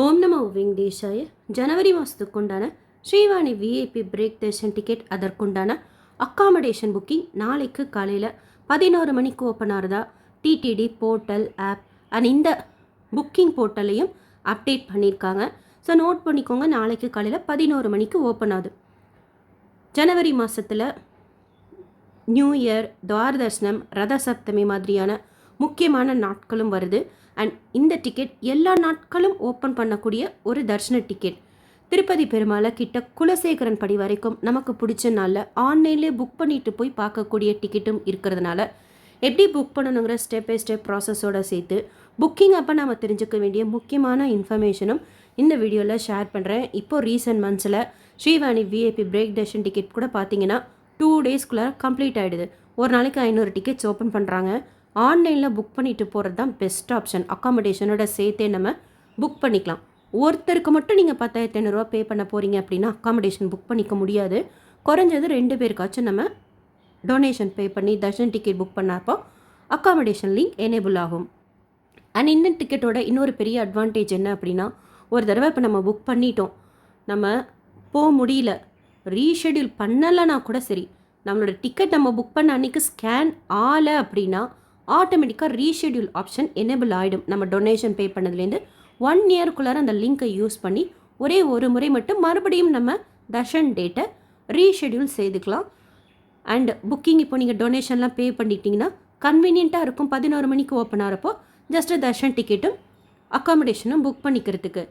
ஓம் நமோ வெங்கடேஷாய. ஜனவரி மாதத்துக்குண்டான Srivani VIP break darshan ticket அதற்குண்டான அக்காமடேஷன் புக்கிங் நாளைக்கு காலையில் 11 மணிக்கு ஓப்பன் ஆகிறதா டிடிடி போர்ட்டல் ஆப் அண்ட் இந்த புக்கிங் போர்ட்டலையும் அப்டேட் பண்ணியிருக்காங்க. ஸோ நோட் பண்ணிக்கோங்க, நாளைக்கு காலையில் 11 மணிக்கு ஓப்பன் ஆகுது. ஜனவரி மாதத்தில் நியூ இயர், துவார தர்சனம், ரத சப்தமி மாதிரியான முக்கியமான நாட்களும் வருது. அண்ட் இந்த டிக்கெட் எல்லா நாட்களும் ஓப்பன் பண்ணக்கூடிய ஒரு தர்ஷன டிக்கெட். திருப்பதி பெருமாளை கிட்ட குலசேகரன் படி வரைக்கும் நமக்கு பிடிச்ச நாளில் ஆன்லைன்லேயே புக் பண்ணிட்டு போய் பார்க்கக்கூடிய டிக்கெட்டும் இருக்கிறதுனால எப்படி புக் பண்ணணுங்கிற ஸ்டெப் பை ஸ்டெப் ப்ராசஸோடு சேர்த்து புக்கிங் அப்போ நம்ம தெரிஞ்சுக்க வேண்டிய முக்கியமான இன்ஃபர்மேஷனும் இந்த வீடியோவில் ஷேர் பண்ணுறேன். இப்போது ரீசெண்ட் மந்த்ஸில் Srivani VIP break darshan ticket கூட பார்த்தீங்கன்னா 2 டேஸ்க்குள்ளே கம்ப்ளீட் ஆகிடுது. ஒரு நாளைக்கு 500 டிக்கெட்ஸ் ஓப்பன் பண்ணுறாங்க. ஆன்லைனில் புக் பண்ணிட்டு போகிறது தான் பெஸ்ட் ஆப்ஷன். அக்காமடேஷனோட சேர்த்தே நம்ம புக் பண்ணிக்கலாம். ஒருத்தருக்கு மட்டும் நீங்கள் 10,500 பே பண்ண போகிறீங்க அப்படின்னா அக்காமடேஷன் புக் பண்ணிக்க முடியாது. குறைஞ்சது 2 பேருக்காச்சும் நம்ம டொனேஷன் பே பண்ணி தர்ஷன் டிக்கெட் புக் பண்ணப்போ அக்காமடேஷன் லிங்க் எனேபிள் ஆகும். அண்ட் இந்த டிக்கெட்டோட இன்னொரு பெரிய அட்வான்டேஜ் என்ன அப்படின்னா, ஒரு தடவை இப்போ நம்ம புக் பண்ணிட்டோம், நம்ம போக முடியல, ரீஷெடியூல் பண்ணலைன்னா கூட சரி, நம்மளோட டிக்கெட் நம்ம புக் பண்ண அன்றைக்கி ஸ்கேன் ஆகலை அப்படின்னா ஆட்டோமேட்டிக்காக ரீஷெடியூல் ஆப்ஷன் எனேபிள் ஆகிடும். நம்ம டொனேஷன் பே பண்ணதுலேருந்து 1 இயர்க்குள்ளார அந்த லிங்க்கை யூஸ் பண்ணி ஒரே ஒரு முறை மட்டும் மறுபடியும் நம்ம தர்ஷன் டேட்டை ரீஷெடியூல் செய்துக்கலாம். அண்ட் புக்கிங் இப்போ நீங்கள் டொனேஷன்லாம் பே பண்ணிட்டீங்கன்னா கன்வீனியண்ட்டாக இருக்கும். 11 மணிக்கு ஓப்பன் ஆகிறப்போ ஜஸ்ட்டு தர்ஷன் டிக்கெட்டும் அக்காமடேஷனும் புக் பண்ணிக்கிறதுக்கு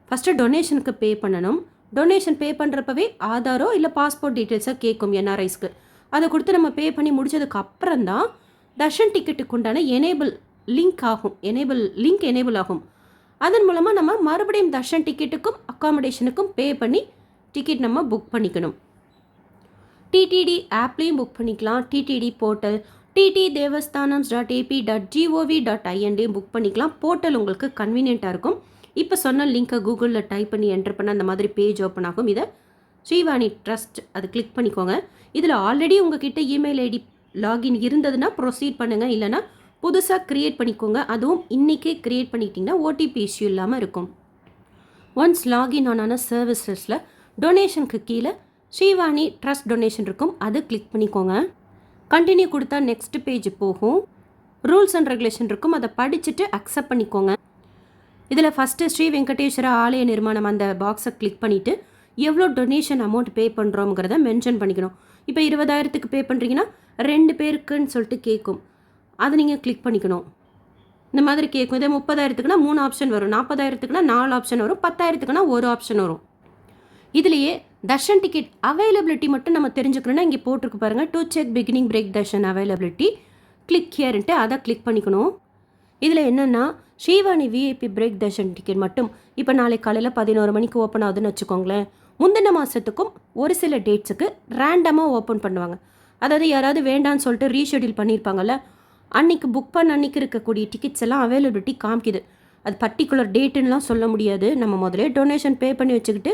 ஃபஸ்ட்டு டொனேஷனுக்கு பே பண்ணணும். டொனேஷன் பே பண்ணுறப்பவே ஆதாரோ இல்லை பாஸ்போர்ட் டீட்டெயில்ஸோ கேட்கும் என்ஆர்ஐஸ்க்கு. அதை கொடுத்து நம்ம பே பண்ணி முடிச்சதுக்கு அப்புறம் தான் தர்ஷன் டிக்கெட்டுக்கு உண்டான எனேபிள் லிங்க் எனேபிள் ஆகும். அதன் மூலமாக நம்ம மறுபடியும் தர்ஷன் டிக்கெட்டுக்கும் அக்காமடேஷனுக்கும் பே பண்ணி டிக்கெட் நம்ம புக் பண்ணிக்கணும். டிடிடி ஆப்லேயும் புக் பண்ணிக்கலாம். டிடிடி போர்ட்டல் ttdevasthanams.ap.gov.in புக் பண்ணிக்கலாம். போர்ட்டல் உங்களுக்கு கன்வீனியண்ட்டாக இருக்கும். இப்போ சொன்ன லிங்க்கை கூகுளில் டைப் பண்ணி என்டர் பண்ண அந்த மாதிரி பேஜ் ஓப்பன் ஆகும். இதை ஸ்ரீவாணி ட்ரஸ்ட் அது கிளிக் பண்ணிக்கோங்க. இதில் ஆல்ரெடி உங்ககிட்ட இமெயில் ஐடி லாகின் இருந்ததுன்னா ப்ரொசீட் பண்ணுங்கள், இல்லைனா புதுசாக க்ரியேட் பண்ணிக்கோங்க. அதுவும் இன்றைக்கே க்ரியேட் பண்ணிக்கிட்டிங்கன்னா ஓடிபி இஷ்யூ இல்லாமல் இருக்கும். ஒன்ஸ் லாகின் ஆன சர்வீசஸில் டொனேஷனுக்கு கீழே ஸ்ரீவாணி ட்ரஸ்ட் டொனேஷன் இருக்கும், அது கிளிக் பண்ணிக்கோங்க. கண்டினியூ கொடுத்தா நெக்ஸ்ட் பேஜ் போகும். ரூல்ஸ் அண்ட் ரெகுலேஷன் இருக்கும், அதை படிச்சுட்டு அக்செப்ட் பண்ணிக்கோங்க. இதில் ஃபஸ்ட்டு ஸ்ரீ வெங்கடேஸ்வர ஆலய நிர்மாணம் அந்த பாக்ஸை கிளிக் பண்ணிவிட்டு எவ்வளோ டொனேஷன் அமௌண்ட் பே பண்ணுறோங்கிறத மென்ஷன் பண்ணிக்கணும். இப்போ 20,000க்கு பே பண்ணுறீங்கன்னா 2 பேருக்குன்னு சொல்லிட்டு கேட்கும், அதை நீங்கள் கிளிக் பண்ணிக்கணும். இந்த மாதிரி கேட்கும். இதே 30,000க்குனா 3 ஆப்ஷன் வரும், 40,000க்குனா 4 ஆப்ஷன் வரும், 10,000க்குனா 1 ஆப்ஷன் வரும். இதுலேயே தர்ஷன் டிக்கெட் அவைலபிலிட்டி மட்டும் நம்ம தெரிஞ்சுக்கணுன்னா இங்கே போட்டிருக்கு பாருங்கள், to check beginning break darshan availability click ஹியர்ன்ட்டு அதை கிளிக் பண்ணிக்கணும். இதில் என்னென்னா Srivani VIP break darshan ticket மட்டும் இப்போ நாளைக்கு காலையில் 11 மணிக்கு ஓப்பன் ஆகுதுன்னு வச்சுக்கோங்களேன். முந்தின மாதத்துக்கும் ஒரு சில டேட்ஸுக்கு ரேண்டமாக ஓப்பன் பண்ணுவாங்க. அதாவது யாராவது வேண்டான்னு சொல்லிட்டு ரீஷெடியூல் பண்ணியிருப்பாங்கல்ல, அன்றைக்கி புக் பண்ண அன்றைக்கி இருக்கக்கூடிய டிக்கெட்ஸ் எல்லாம் அவைலபிலிட்டி காமிக்குது. அது பர்டிகுலர் டேட்டுன்னெலாம் சொல்ல முடியாது. நம்ம முதலே டொனேஷன் பே பண்ணி வச்சுக்கிட்டு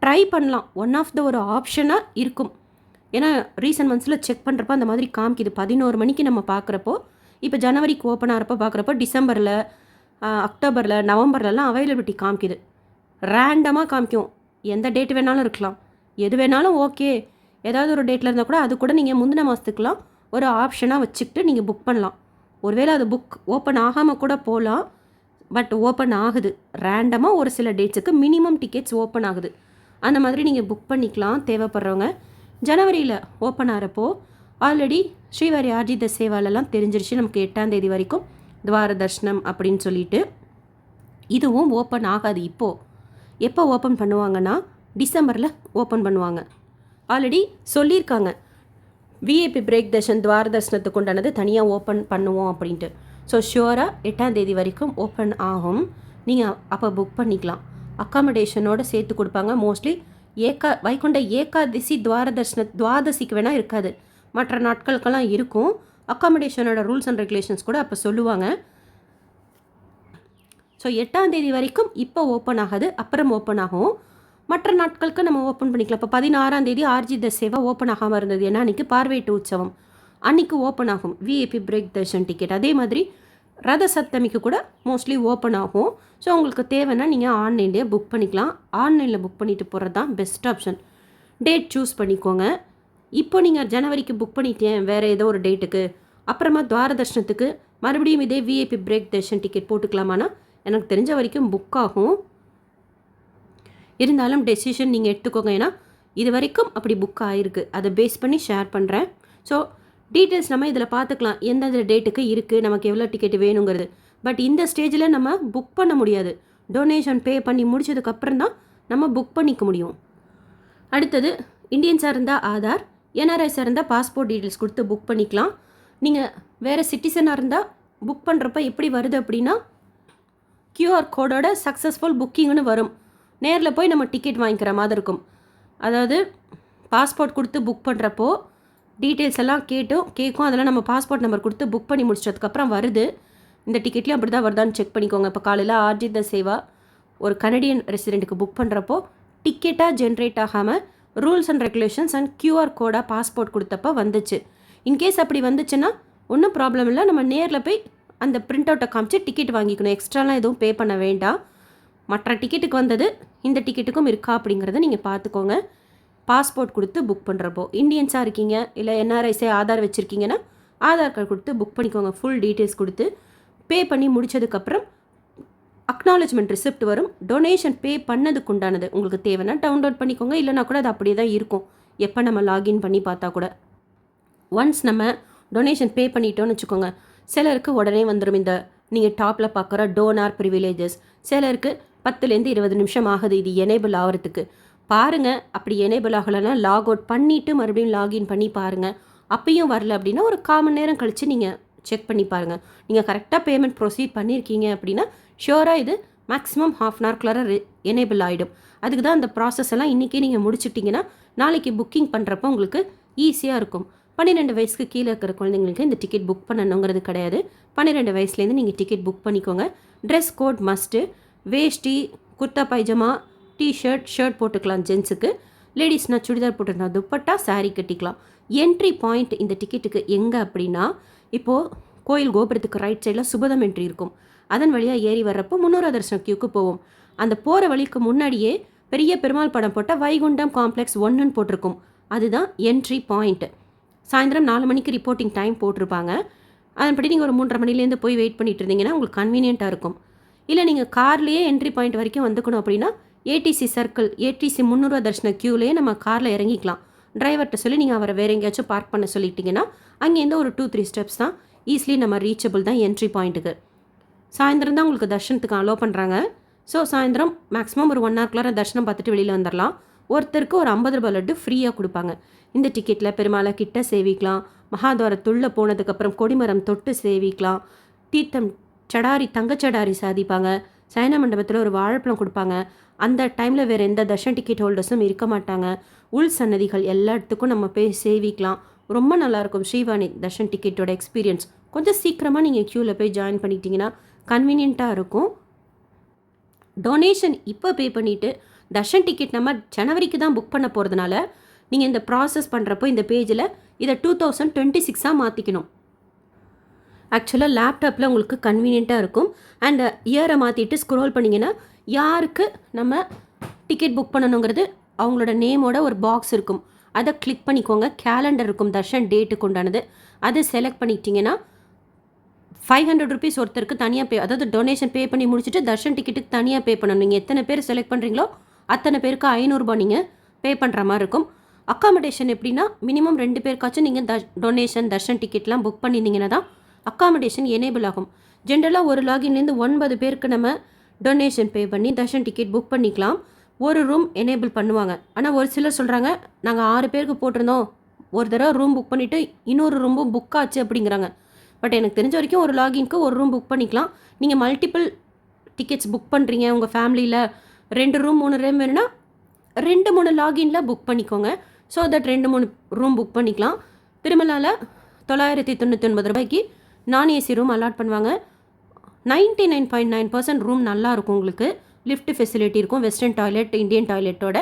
ட்ரை பண்ணலாம். ஒன் ஆஃப் த ஒரு ஆப்ஷனாக இருக்கும். ஏன்னா ரீசன்ட் மந்த்ஸில் செக் பண்ணுறப்போ அந்த மாதிரி காமிக்குது. 11 மணிக்கு நம்ம பார்க்குறப்போ, இப்போ ஜனவரிக்கு ஓப்பன் ஆகிறப்போ பார்க்குறப்போ டிசம்பரில், அக்டோபரில், நவம்பர்லலாம் அவைலபிலிட்டி காமிக்குது. ரேண்டமாக காமிக்கும். எந்த டேட் வேணாலும் இருக்கலாம், எது வேணாலும் ஓகே. ஏதாவது ஒரு டேட்டில் இருந்தால் கூட அது கூட நீங்கள் முந்தின மாதத்துக்குலாம் ஒரு ஆப்ஷனாக வச்சுக்கிட்டு நீங்கள் புக் பண்ணலாம். ஒருவேளை அது புக் ஓப்பன் ஆகாமல் கூட போகலாம், பட் ஓப்பன் ஆகுது. ரேண்டமாக ஒரு சில டேட்ஸுக்கு மினிமம் டிக்கெட்ஸ் ஓப்பன் ஆகுது. அந்த மாதிரி நீங்கள் புக் பண்ணிக்கலாம் தேவைப்படுறவங்க. ஜனவரியில் ஓப்பன் ஆகிறப்போ ஆல்ரெடி ஸ்ரீவாரி ஆர்ஜித சேவாலெல்லாம் தெரிஞ்சிருச்சு, நமக்கு 8ஆம் தேதி வரைக்கும் துவார தர்ஷனம் அப்படின்னு சொல்லிட்டு. இதுவும் ஓப்பன் ஆகாது. இப்போது எப்போ ஓப்பன் பண்ணுவாங்கன்னா டிசம்பரில் ஓப்பன் பண்ணுவாங்க. ஆல்ரெடி சொல்லியிருக்காங்க, விஐபி பிரேக் தர்ஷன் துவார தர்ஷனத்துக்கு உண்டானது தனியாக ஓப்பன் பண்ணுவோம் அப்படின்ட்டு. ஸோ ஷியோராக 8ஆம் தேதி வரைக்கும் ஓப்பன் ஆகும். நீங்கள் அப்போ புக் பண்ணிக்கலாம். அக்காமடேஷனோடு சேர்த்து கொடுப்பாங்க. மோஸ்ட்லி வைகுண்ட ஏகாதசி துவாதசிக்கு வேணால் இருக்காது, மற்ற நாட்களுக்கெல்லாம் இருக்கும். அக்காமடேஷனோட ரூல்ஸ் அண்ட் ரெகுலேஷன்ஸ் கூட அப்போ சொல்லுவாங்க. ஸோ 8ஆம் தேதி வரைக்கும் இப்போ ஓப்பன் ஆகாது, அப்புறம் ஓப்பன் ஆகும். மற்ற நாட்களுக்கு நம்ம ஓப்பன் பண்ணிக்கலாம். இப்போ 16ஆம் தேதி ஆர்ஜித சேவா ஓப்பன் ஆகாமல் இருந்தது, ஏன்னா அன்றைக்கி பார்வையிட்டு உற்சவம், அன்றைக்கி ஓப்பன் ஆகும் விஐபி பிரேக் தர்ஷன் டிக்கெட். அதே மாதிரி ரத சப்தமிக்கு கூட மோஸ்ட்லி ஓப்பன் ஆகும். ஸோ உங்களுக்கு தேவைன்னா நீங்கள் ஆன்லைன்லேயே புக் பண்ணிக்கலாம். ஆன்லைனில் புக் பண்ணிவிட்டு போகிறது தான் பெஸ்ட் ஆப்ஷன். டேட் சூஸ் பண்ணிக்கோங்க. இப்போ நீங்கள் ஜனவரிக்கு புக் பண்ணிட்டேன் வேறு ஏதோ ஒரு டேட்டுக்கு, அப்புறமா துவாரதர்ஷனத்துக்கு மறுபடியும் இதே விஐபி பிரேக் தர்ஷன் டிக்கெட் போட்டுக்கலாமான்னா எனக்கு தெரிஞ்ச வரைக்கும் புக் ஆகும். இருந்தாலும் டெசிஷன் நீங்கள் எடுத்துக்கோங்க. ஏன்னா இது வரைக்கும் அப்படி புக் ஆகிருக்கு, அதை பேஸ் பண்ணி ஷேர் பண்ணுறேன். ஸோ டீட்டெயில்ஸ் நம்ம இதில் பார்த்துக்கலாம், எந்தெந்த டேட்டுக்கு இருக்குது, நமக்கு எவ்வளோ டிக்கெட் வேணுங்கிறது. பட் இந்த ஸ்டேஜில் நம்ம புக் பண்ண முடியாது. டொனேஷன் பே பண்ணி முடிச்சதுக்கப்புறம் தான் நம்ம புக் பண்ணிக்க முடியும். அடுத்தது இந்தியன்ஸாக இருந்தால் ஆதார், என்ஆர்ஐஸாக இருந்தால் பாஸ்போர்ட் டீட்டெயில்ஸ் கொடுத்து புக் பண்ணிக்கலாம். நீங்கள் வேறு சிட்டிசனாக இருந்தால் புக் பண்ணுறப்ப எப்படி வருது அப்படின்னா QR கோடோட சக்ஸஸ்ஃபுல் புக்கிங்னு வரும். நேரில் போய் நம்ம டிக்கெட் வாங்கிக்கிற மாதிரி இருக்கும். அதாவது பாஸ்போர்ட் கொடுத்து புக் பண்ணுறப்போ டீட்டெயில்ஸ் எல்லாம் கேட்கும். அதெல்லாம் நம்ம பாஸ்போர்ட் நம்பர் கொடுத்து புக் பண்ணி முடிச்சதுக்கப்புறம் வருது. இந்த டிக்கெட்லேயும் அப்படி தான் வருதான்னு செக் பண்ணிக்கோங்க. இப்போ காலையில் ஆர்ஜித சேவா ஒரு கனடியன் ரெசிடெண்ட்டுக்கு புக் பண்ணுறப்போ டிக்கெட்டாக ஜென்ரேட் ஆகாமல் rules and regulations and QR கோடாக பாஸ்போர்ட் கொடுத்தப்போ வந்துச்சு. இன்கேஸ் அப்படி வந்துச்சுன்னா ஒன்றும் ப்ராப்ளம் இல்லை. நம்ம நேரில் போய் அந்த பிரிண்ட் அவுட்டை காமிச்சு டிக்கெட் வாங்கிக்கணும். எக்ஸ்ட்ராலாம் எதுவும் பே பண்ண வேண்டாம். மற்ற டிக்கெட்டுக்கு வந்தது இந்த டிக்கெட்டுக்கும் இருக்கா அப்படிங்கிறத நீங்கள் பார்த்துக்கோங்க. பாஸ்போர்ட் கொடுத்து புக் பண்ணுறப்போ இந்தியன்ஸாக இருக்கீங்க, இல்லை என்ஆர்ஐஸே ஆதார் வச்சுருக்கீங்கன்னா ஆதார் கார்டு கொடுத்து புக் பண்ணிக்கோங்க. ஃபுல் டீட்டெயில்ஸ் கொடுத்து பே பண்ணி முடிச்சதுக்கப்புறம் அக்னாலஜ்மெண்ட் ரிசிப்ட் வரும். டொனேஷன் பே பண்ணதுக்கு உண்டானது உங்களுக்கு தேவைன்னா டவுன்லோட் பண்ணிக்கோங்க. இல்லைனா கூட அது அப்படியே தான் இருக்கும். எப்போ நம்ம லாகின் பண்ணி பார்த்தா கூட ஒன்ஸ் நம்ம டொனேஷன் பே பண்ணிட்டோன்னு வச்சுக்கோங்க, சிலருக்கு உடனே வந்துடும் இந்த நீங்கள் டாப்பில் பார்க்குற டோனார் ப்ரிவிலேஜஸ். சிலருக்கு 10லேருந்து 20 நிமிஷம் ஆகுது இது எனேபிள் ஆகிறதுக்கு. பாருங்கள், அப்படி எனேபிள் ஆகலைன்னா லாக் அவுட் பண்ணிவிட்டு மறுபடியும் லாகின் பண்ணி பாருங்கள். அப்பயும் வரல அப்படின்னா ஒரு 1/4 மணி நேரம் கழித்து நீங்கள் செக் பண்ணி பாருங்கள். நீங்கள் கரெக்டாக பேமெண்ட் ப்ரொசீட் பண்ணியிருக்கீங்க அப்படின்னா ஷியோராக இது மேக்ஸிமம் 1/2 அன் ஹவர்க்குள்ளார எனேபிள் ஆகிடும். அதுக்கு தான் அந்த ப்ராசஸ் எல்லாம் இன்றைக்கே நீங்கள் முடிச்சிட்டிங்கன்னா நாளைக்கு புக்கிங் பண்ணுறப்போ உங்களுக்கு ஈஸியாக இருக்கும். 12 வயசுக்கு கீழே இருக்கிற குழந்தைங்களுக்கு இந்த டிக்கெட் புக் பண்ணணுங்கிறது கிடையாது. 12 வயசுலேருந்து நீங்கள் டிக்கெட் புக் பண்ணிக்கோங்க. Dress code must. Veshti, kurta pyjama, t-shirt, shirt போட்டுக்கலாம் ஜென்ஸுக்கு. லேடிஸ்னால் சுடிதார் போட்டுருந்தா துப்பட்டா, சாரீ கட்டிக்கலாம். என்ட்ரி பாயிண்ட் இந்த டிக்கெட்டுக்கு எங்கே அப்படின்னா, இப்போது கோயில் கோபுரத்துக்கு ரைட் சைடில் சுபதம் என்ட்ரி இருக்கும். அதன் வழியாக ஏறி வர்றப்போ 300 தர்ஷன கியூக்கு போவோம். அந்த போகிற வழிக்கு முன்னாடியே பெரிய பெருமாள் படம் போட்ட வைகுண்டம் காம்ப்ளெக்ஸ் 1ன்னு போட்டிருக்கும். அதுதான் என்ட்ரி பாயிண்ட்டு. சாயந்தரம் 4 மணிக்கு ரிப்போர்ட்டிங் டைம் போட்டிருப்பாங்க. அதன்படி நீங்கள் ஒரு 3:30 மணிலேருந்து போய் வெயிட் பண்ணிட்டு இருந்தீங்கன்னா உங்களுக்கு கன்வீனியண்ட்டாக இருக்கும். இல்லை நீங்கள் கார்லேயே என்ட்ரி பாயிண்ட் வரைக்கும் வந்துக்கணும் அப்படின்னா ஏடிசி சர்க்கிள், ஏடிசி 300 தர்ஷன கியூலேயே நம்ம காரில் இறங்கிக்கலாம். டிரைவர்கிட்ட சொல்லி நீங்கள் அவரை வேறு எங்கேயாச்சும் பார்க் பண்ண சொல்லிட்டீங்கன்னா அங்கேருந்து ஒரு 2-3 ஸ்டெப்ஸ் தான், ஈஸிலி நம்ம ரீச்சபிள் தான் என்ட்ரி பாயிண்ட்டுக்கு. சாயந்தரம் தான் உங்களுக்கு தர்ஷனத்துக்கு அலோவ் பண்ணுறாங்க. ஸோ சாயந்தரம் மேக்ஸிமம் ஒரு 1 ஹவர்க்குள்ளார தர்ஷனம் பார்த்துட்டு வெளியில் வந்துடலாம். ஒருத்தருக்கு ஒரு 50 ரூபாய் லட்டு ஃப்ரீயாக கொடுப்பாங்க. இந்த டிக்கெட்டில் பெருமாளை கிட்ட சேவிக்கலாம். மகாத்வாரத்துள்ளே போனதுக்கப்புறம் கொடிமரம் தொட்டு சேவிக்கலாம். தீர்த்தம் சடாரி, தங்கச்சடாரி சாதிப்பாங்க. சயன மண்டபத்தில் ஒரு வாழைப்பழம் கொடுப்பாங்க. அந்த டைமில் வேறு எந்த தர்ஷன் டிக்கெட் ஹோல்டர்ஸும் இருக்க மாட்டாங்க. உள் சன்னதிகள் எல்லா இடத்துக்கும் நம்ம போய் சேவிக்கலாம். ரொம்ப நல்லாயிருக்கும் ஸ்ரீவாணி தர்ஷன் டிக்கெட்டோட எக்ஸ்பீரியன்ஸ். கொஞ்சம் சீக்கிரமாக நீங்கள் க்யூவில் போய் ஜாயின் பண்ணிட்டீங்கன்னா கன்வீனியண்ட்டாக இருக்கும். டொனேஷன் இப்போ பே பண்ணிவிட்டு தர்ஷன் டிக்கெட் நம்ம ஜனவரிக்கு தான் புக் பண்ண போகிறதுனால நீங்கள் இந்த ப்ராசஸ் பண்ணுறப்போ இந்த பேஜில் இதை 2026 மாற்றிக்கணும். ஆக்சுவலாக லேப்டாப்பில் உங்களுக்கு கன்வீனியண்ட்டாக இருக்கும். அண்ட் இயரை மாற்றிட்டு ஸ்க்ரோல் பண்ணிங்கன்னா யாருக்கு நம்ம டிக்கெட் புக் பண்ணணுங்கிறது அவங்களோட நேமோட ஒரு பாக்ஸ் இருக்கும். அதை கிளிக் பண்ணிக்கோங்க. கேலண்டர் இருக்கும் தர்ஷன் டேட்டுக்கு உண்டானது. அதை செலக்ட் பண்ணிட்டீங்கன்னா 500 ருபீஸ் ஒருத்தருக்கு தனியாக பே, அதாவது டொனேஷன் பே பண்ணி முடிச்சுட்டு தர்ஷன் டிக்கெட்டுக்கு தனியாக பே பண்ணணும். நீங்கள் எத்தனை பேர் செலக்ட் பண்ணுறீங்களோ அத்தனை பேருக்கு 500 ரூபாய் நீங்கள் பே பண்ணுற மாதிரி இருக்கும். அக்காமடேஷன் எப்படின்னா மினிமம் 2 பேருக்காச்சும் நீங்கள் டொனேஷன் தர்ஷன் டிக்கெட்லாம் புக் பண்ணியிருந்தீங்கன்னா தான் அக்காமடேஷன் எனேபிள் ஆகும். ஜென்ரலாக ஒரு லாகின்லேருந்து 9 பேருக்கு நம்ம டொனேஷன் பே பண்ணி தர்ஷன் டிக்கெட் புக் பண்ணிக்கலாம். ஒரு ரூம் எனேபிள் பண்ணுவாங்க. ஆனால் ஒரு சிலர் சொல்கிறாங்க நாங்கள் 6 பேருக்கு போட்டிருந்தோம், ஒரு தடவை ரூம் புக் பண்ணிவிட்டு இன்னொரு ரூமும் புக் ஆச்சு அப்படிங்கிறாங்க. பட் எனக்கு தெரிஞ்ச வரைக்கும் ஒரு லாகின்க்கு ஒரு ரூம் புக் பண்ணிக்கலாம். நீங்கள் மல்டிபிள் டிக்கெட்ஸ் புக் பண்ணுறீங்க உங்கள் ஃபேமிலியில் 2 ரூம் 3 ரூம் வேணும்னா 2-3 லாகினில் புக் பண்ணிக்கோங்க. ஸோ தட் 2-3 ரூம் புக் பண்ணிக்கலாம். திருமலாவில் 999 ரூபாய்க்கு நான் ஏசி ரூம் அலாட் பண்ணுவாங்க. 99.9% ரூம் நல்லாயிருக்கும். உங்களுக்கு லிஃப்ட் ஃபெசிலிட்டி இருக்கும். வெஸ்டர்ன் டாய்லெட், இந்தியன் டாய்லெட்டோட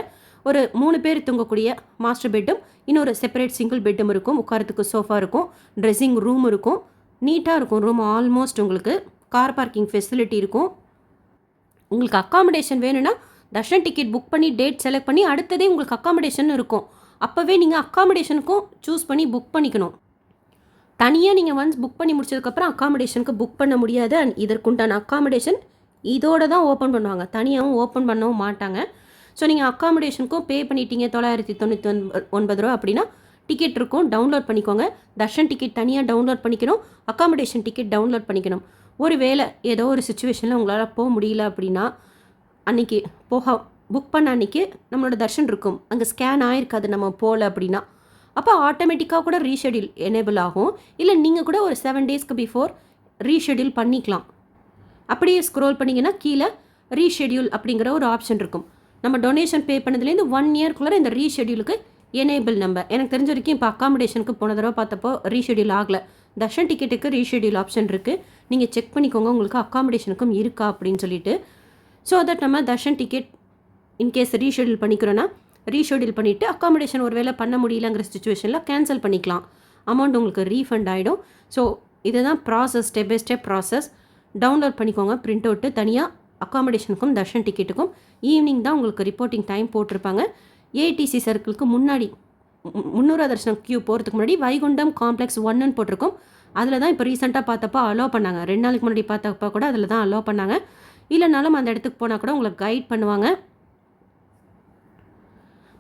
ஒரு 3 பேர் தூங்கக்கூடிய மாஸ்டர் பெட்டும் இன்னொரு செப்பரேட் சிங்கிள் பெட்டும் இருக்கும். உட்காரத்துக்கு சோஃபா இருக்கும். ட்ரெஸ்ஸிங் ரூம் இருக்கும். நீட்டாக இருக்கும் ரூம். ஆல்மோஸ்ட் உங்களுக்கு கார் பார்க்கிங் ஃபெசிலிட்டி இருக்கும். உங்களுக்கு அக்காமடேஷன் வேணும்னா தர்ஷன் டிக்கெட் புக் பண்ணி டேட் செலக்ட் பண்ணி அடுத்ததே உங்களுக்கு அக்காமடேஷன் இருக்கும். அப்போவே நீங்கள் அக்காமடேஷனுக்கும் சூஸ் பண்ணி புக் பண்ணிக்கணும். தனியாக நீங்கள் ஒன்ஸ் புக் பண்ணி முடிச்சதுக்கப்புறம் அக்காமடேஷனுக்கு புக் பண்ண முடியாது. அண்ட் இதற்குண்டான அக்காமடேஷன் இதோட தான் ஓப்பன் பண்ணுவாங்க, தனியாகவும் ஓப்பன் பண்ணவும் மாட்டாங்க. ஸோ நீங்கள் அக்காமடேஷனுக்கும் பே பண்ணிட்டீங்க 999 ரூபா அப்படின்னா டிக்கெட் இருக்கும், டவுன்லோட் பண்ணிக்கோங்க. தர்ஷன் டிக்கெட் தனியாக டவுன்லோட் பண்ணிக்கணும், அக்காமடேஷன் டிக்கெட் டவுன்லோட் பண்ணிக்கணும். ஒரு வேளை ஏதோ ஒரு சுச்சுவேஷனில் உங்களால் போக முடியல அப்படின்னா அன்றைக்கி புக் பண்ண அன்றைக்கி நம்மளோட தர்ஷன் இருக்கும், அங்கே ஸ்கேன் ஆகிருக்காது நம்ம போகல அப்படின்னா, அப்போ ஆட்டோமேட்டிக்காக கூட ரீஷெடியூல் எனேபிள் ஆகும். இல்லை நீங்கள் கூட ஒரு 7 டேஸ்க்கு பிஃபோர் ரீஷெடியூல் பண்ணிக்கலாம். அப்படியே ஸ்க்ரோல் பண்ணிங்கன்னா கீழே ரீஷெடியூல் அப்படிங்கிற ஒரு ஆப்ஷன் இருக்கும். நம்ம டொனேஷன் பே பண்ணதுலேருந்து 1 இயர்க்குள்ளே இந்த ரீஷெடியூலுக்கு எனேபிள் நம்ம. எனக்கு தெரிஞ்ச வரைக்கும் இப்போ அக்காமடேஷனுக்கு போன தடவை பார்த்தப்போ ரீஷெடியூல் ஆகலை. தர்ஷன் டிக்கெட்டுக்கு ரீஷெடியூல் ஆப்ஷன் இருக்குது, நீங்கள் செக் பண்ணிக்கோங்க உங்களுக்கு அக்காமடேஷனுக்கும் இருக்கா அப்படின்னு சொல்லிட்டு. ஸோ தட் நம்ம தர்ஷன் டிக்கெட் இன்கேஸ் ரீஷெடியூல் பண்ணிக்கிறோன்னா ரீஷெடியூல் பண்ணிவிட்டு அக்காமடேஷன் ஒரு வேளை பண்ண முடியலங்கிற சுச்சுவேஷனில் கேன்சல் பண்ணிக்கலாம், அமௌண்ட் உங்களுக்கு ரீஃபண்ட் ஆகிடும். ஸோ இதுதான் process, step by step process. Download பண்ணிக்கோங்க பிரிண்ட் அவுட்டு. தனியாக அக்காமடேஷனுக்கும் தர்ஷன் டிக்கெட்டுக்கும் ஈவினிங் தான் உங்களுக்கு ரிப்போர்ட்டிங் டைம் போட்டிருப்பாங்க. ஏடிசி சர்க்கிளுக்கு முன்னாடி 300 தர்ஷனம் கியூ போகிறதுக்கு முன்னாடி வைகுண்டம் காம்ப்ளெக்ஸ் 1ன்னு போட்டிருக்கோம். அதில் தான் இப்போ ரீசெண்டாக பார்த்தப்போ அலோவ் பண்ணாங்க. 2 நாளுக்கு முன்னாடி பார்த்தப்போ கூட அதில் தான் அலோவ் பண்ணாங்க. இல்லைனாலும் அந்த இடத்துக்கு போனால் கூட உங்களுக்கு கைட் பண்ணுவாங்க.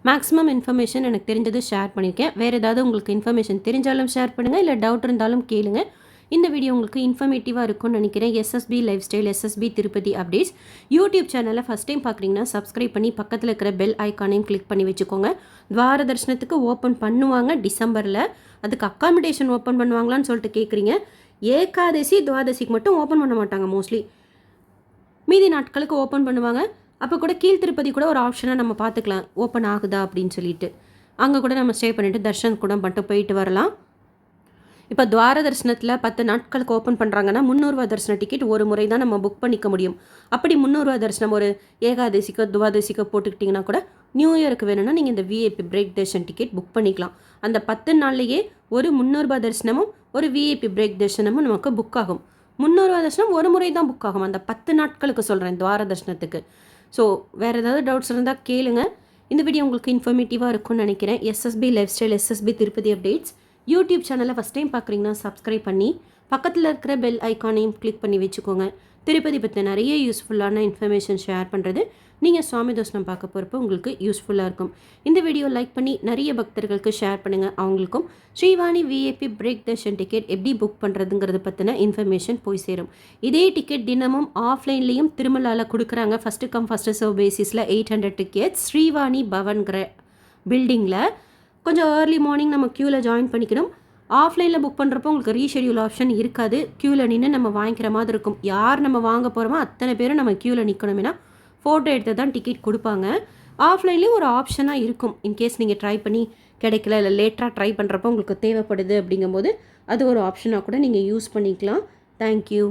மேக்ஸிமம் இன்ஃபர்மேஷன் எனக்கு தெரிஞ்சது ஷேர் பண்ணியிருக்கேன். வேறு ஏதாவது உங்களுக்கு இன்ஃபர்மேஷன் தெரிஞ்சாலும் ஷேர் பண்ணுங்கள், இல்லை டவுட் இருந்தாலும் கேளுங்க. இந்த வீடியோ உங்களுக்கு இன்ஃபர்மேட்டிவாக இருக்கும்னு நினைக்கிறேன். SSP lifestyle, SSP Tirupati updates YouTube சேனலை ஃபஸ்ட் டைம் பார்க்குறீங்கன்னா சப்ஸ்கிரைப் பண்ணி பக்கத்தில் இருக்கிற பெல் ஐக்கானையும் கிளிக் பண்ணி வச்சுக்கோங்க. துவார தரிசனத்துக்கு ஓப்பன் பண்ணுவாங்க டிசம்பரில். அதுக்கு அக்காமடேஷன் ஓப்பன் பண்ணுவாங்களான்னு சொல்லிட்டு கேட்குறீங்க. ஏகாதசி துவாதசிக்கு மட்டும் ஓப்பன் பண்ண மாட்டாங்க மோஸ்ட்லி, மீதி நாட்களுக்கு ஓப்பன் பண்ணுவாங்க. அப்போ கூட கீழ் திருப்பதி கூட ஒரு ஆப்ஷனாக நம்ம பார்த்துக்கலாம் ஓப்பன் ஆகுதா அப்படின்னு சொல்லிட்டு. அங்கே கூட நம்ம ஸ்டே பண்ணிவிட்டு தர்ஷன் கூட மட்டும் போயிட்டு வரலாம். இப்போ துவார தரிசனத்தில் 10 நாட்களுக்கு ஓப்பன் பண்ணுறாங்கன்னா 300 ரூபா தரிசன டிக்கெட் ஒரு முறை தான் நம்ம புக் பண்ணிக்க முடியும். அப்படி 300 ரூபா தரிசனம் ஒரு ஏகாதசிக்கோ துவாதசிக்கோ போட்டுக்கிட்டிங்கன்னா கூட நியூ இயருக்கு வேணும்னா நீங்கள் இந்த VIP break darshan ticket book பண்ணிக்கலாம். அந்த 10 நாள்லேயே ஒரு 300 ரூபா தரிசனமும் ஒரு விஐபி பிரேக் தரிசனமும் நமக்கு புக் ஆகும். 300 ரூபா தரிசனம் ஒரு முறை தான் புக் ஆகும், அந்த 10 நாட்களுக்கு சொல்கிறேன் துவார தரிசனத்துக்கு. ஸோ வேறு ஏதாவது டவுட்ஸ் இருந்தால் கேளுங்க. இந்த வீடியோ உங்களுக்கு இன்ஃபர்மேட்டிவாக இருக்கும்னு நினைக்கிறேன். SSP lifestyle, SSP Tirupati updates YouTube சேனலை ஃபஸ்ட் டைம் பார்க்குறீங்கன்னா சப்ஸ்கிரைப் பண்ணி பக்கத்தில் இருக்கிற பெல் ஐக்கானையும் கிளிக் பண்ணி வச்சுக்கோங்க. திருப்பதி பற்றி நிறைய யூஸ்ஃபுல்லான இன்ஃபர்மேஷன் ஷேர் பண்ணுறது நீங்கள் சுவாமி தரிசனம் பார்க்க போகிறப்போ உங்களுக்கு யூஸ்ஃபுல்லாக இருக்கும். இந்த வீடியோ லைக் பண்ணி நிறைய பக்தர்களுக்கு ஷேர் பண்ணுங்கள். அவங்களுக்கும் Srivani VIP break darshan ticket எப்படி புக் பண்ணுறதுங்கிறது பற்றின இன்ஃபர்மேஷன் போய் சேரும். இதே டிக்கெட் தினமும் ஆஃப்லைன்லேயும் திருமலாவில் கொடுக்குறாங்க. ஃபஸ்ட்டு கம் ஃபஸ்ட்டு சர்வ் பேசிஸில் 800 டிக்கெட்ஸ் ஸ்ரீவாணி பவன்கிற பில்டிங்கில். கொஞ்சம் ஏர்லி மார்னிங் நம்ம க்யூவில் ஜாயின் பண்ணிக்கணும். ஆஃப்லைனில் புக் பண்ணுறப்போ உங்களுக்கு ரீஷெடியூல் ஆப்ஷன் இருக்காது, க்யூவில் நின்று நம்ம வாங்கிக்கிற மாதிரி இருக்கும். யார் நம்ம வாங்க போகிறோமோ அத்தனை பேரும் நம்ம க்யூவில் நிற்கணும்னா ஃபோட்டோ எடுத்து தான் டிக்கெட் கொடுப்பாங்க. ஆஃப்லைன்லேயும் ஒரு ஆப்ஷனாக இருக்கும், இன்கேஸ் நீங்கள் ட்ரை பண்ணி கிடைக்கல இல்லை லேட்டராக ட்ரை பண்ணுறப்போ உங்களுக்கு தேவைப்படுது அப்படிங்கும்போது அது ஒரு ஆப்ஷனாக கூட நீங்கள் யூஸ் பண்ணிக்கலாம். தேங்க்யூ.